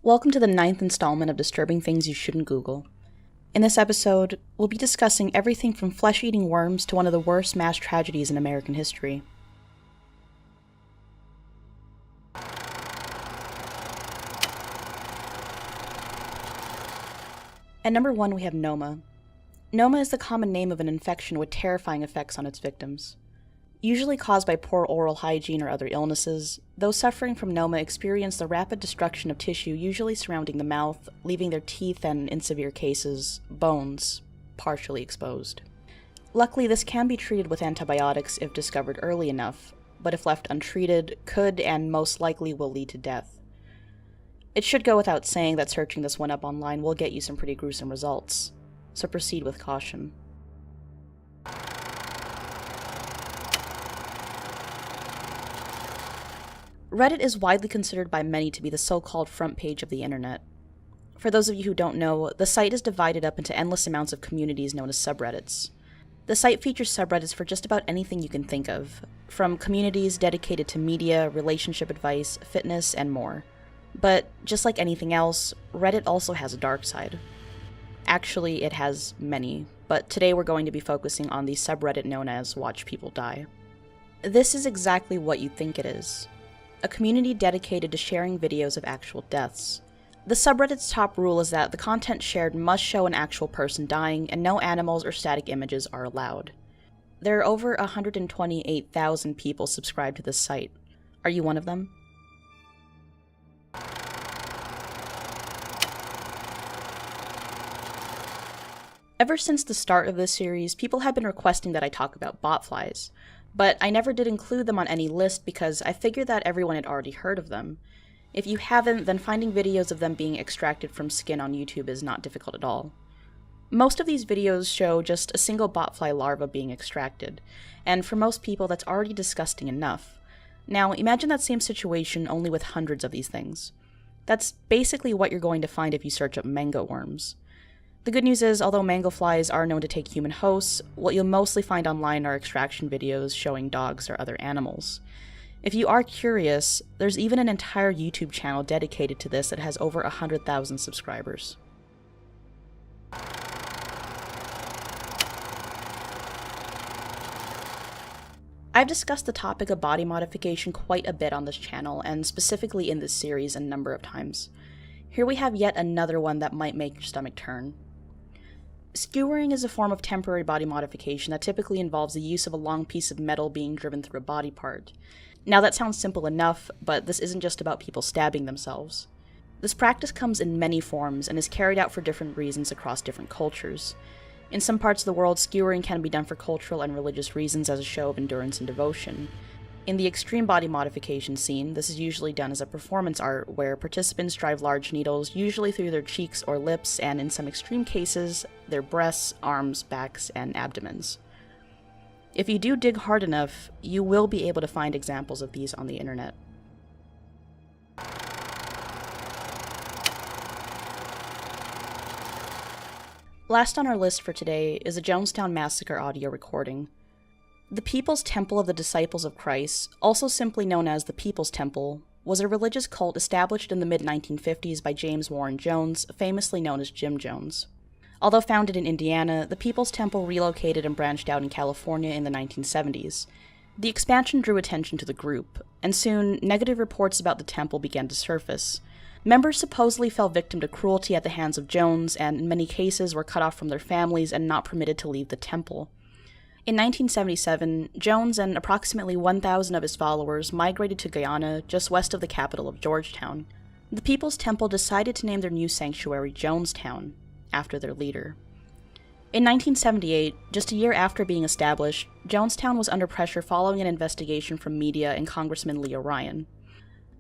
Welcome to the 9th installment of Disturbing Things You Shouldn't Google. In this episode, we'll be discussing everything from flesh-eating worms to one of the worst mass tragedies in American history. At number 1, we have Noma. Noma is the common name of an infection with terrifying effects on its victims. Usually caused by poor oral hygiene or other illnesses, those suffering from Noma experience the rapid destruction of tissue usually surrounding the mouth, leaving their teeth and, in severe cases, bones partially exposed. Luckily, this can be treated with antibiotics if discovered early enough, but if left untreated, could and most likely will lead to death. It should go without saying that searching this one up online will get you some pretty gruesome results, so proceed with caution. Reddit is widely considered by many to be the so-called front page of the internet. For those of you who don't know, the site is divided up into endless amounts of communities known as subreddits. The site features subreddits for just about anything you can think of, from communities dedicated to media, relationship advice, fitness, and more. But just like anything else, Reddit also has a dark side. Actually, it has many, but today we're going to be focusing on the subreddit known as Watch People Die. This is exactly what you think it is. A community dedicated to sharing videos of actual deaths. The subreddit's top rule is that the content shared must show an actual person dying and no animals or static images are allowed. There are over 128,000 people subscribed to this site. Are you one of them? Ever since the start of this series, people have been requesting that I talk about botflies. But I never did include them on any list because I figured that everyone had already heard of them. If you haven't, then finding videos of them being extracted from skin on YouTube is not difficult at all. Most of these videos show just a single botfly larva being extracted, and for most people that's already disgusting enough. Now imagine that same situation only with hundreds of these things. That's basically what you're going to find if you search up mango worms. The good news is, although mango flies are known to take human hosts, what you'll mostly find online are extraction videos showing dogs or other animals. If you are curious, there's even an entire YouTube channel dedicated to this that has over 100,000 subscribers. I've discussed the topic of body modification quite a bit on this channel, and specifically in this series a number of times. Here we have yet another one that might make your stomach turn. Skewering is a form of temporary body modification that typically involves the use of a long piece of metal being driven through a body part. Now that sounds simple enough, but this isn't just about people stabbing themselves. This practice comes in many forms and is carried out for different reasons across different cultures. In some parts of the world, skewering can be done for cultural and religious reasons as a show of endurance and devotion. In the extreme body modification scene, this is usually done as a performance art where participants drive large needles, usually through their cheeks or lips, and in some extreme cases, their breasts, arms, backs, and abdomens. If you do dig hard enough, you will be able to find examples of these on the internet. Last on our list for today is the Jonestown Massacre audio recording. The People's Temple of the Disciples of Christ, also simply known as the People's Temple, was a religious cult established in the mid-1950s by James Warren Jones, famously known as Jim Jones. Although founded in Indiana, the People's Temple relocated and branched out in California in the 1970s. The expansion drew attention to the group, and soon negative reports about the temple began to surface. Members supposedly fell victim to cruelty at the hands of Jones, and in many cases were cut off from their families and not permitted to leave the temple. In 1977, Jones and approximately 1,000 of his followers migrated to Guyana, just west of the capital of Georgetown. The People's Temple decided to name their new sanctuary Jonestown, after their leader. In 1978, just a year after being established, Jonestown was under pressure following an investigation from media and Congressman Leo Ryan.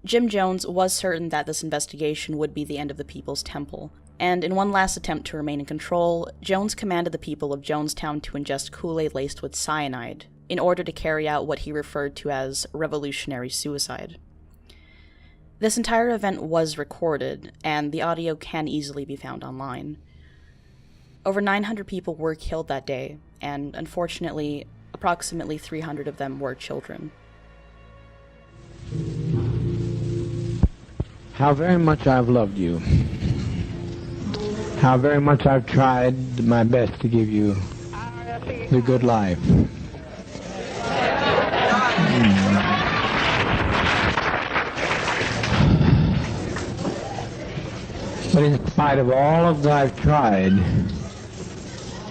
Jim Jones was certain that this investigation would be the end of the People's Temple, and in one last attempt to remain in control, Jones commanded the people of Jonestown to ingest Kool-Aid laced with cyanide, in order to carry out what he referred to as revolutionary suicide. This entire event was recorded, and the audio can easily be found online. Over 900 people were killed that day, and unfortunately, approximately 300 of them were children. How very much I've loved you. How very much I've tried my best to give you the good life. But in spite of all of that I've tried,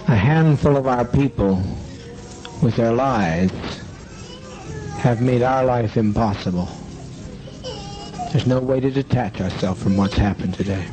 a handful of our people, with their lies, have made our life impossible. There's no way to detach ourselves from what's happened today.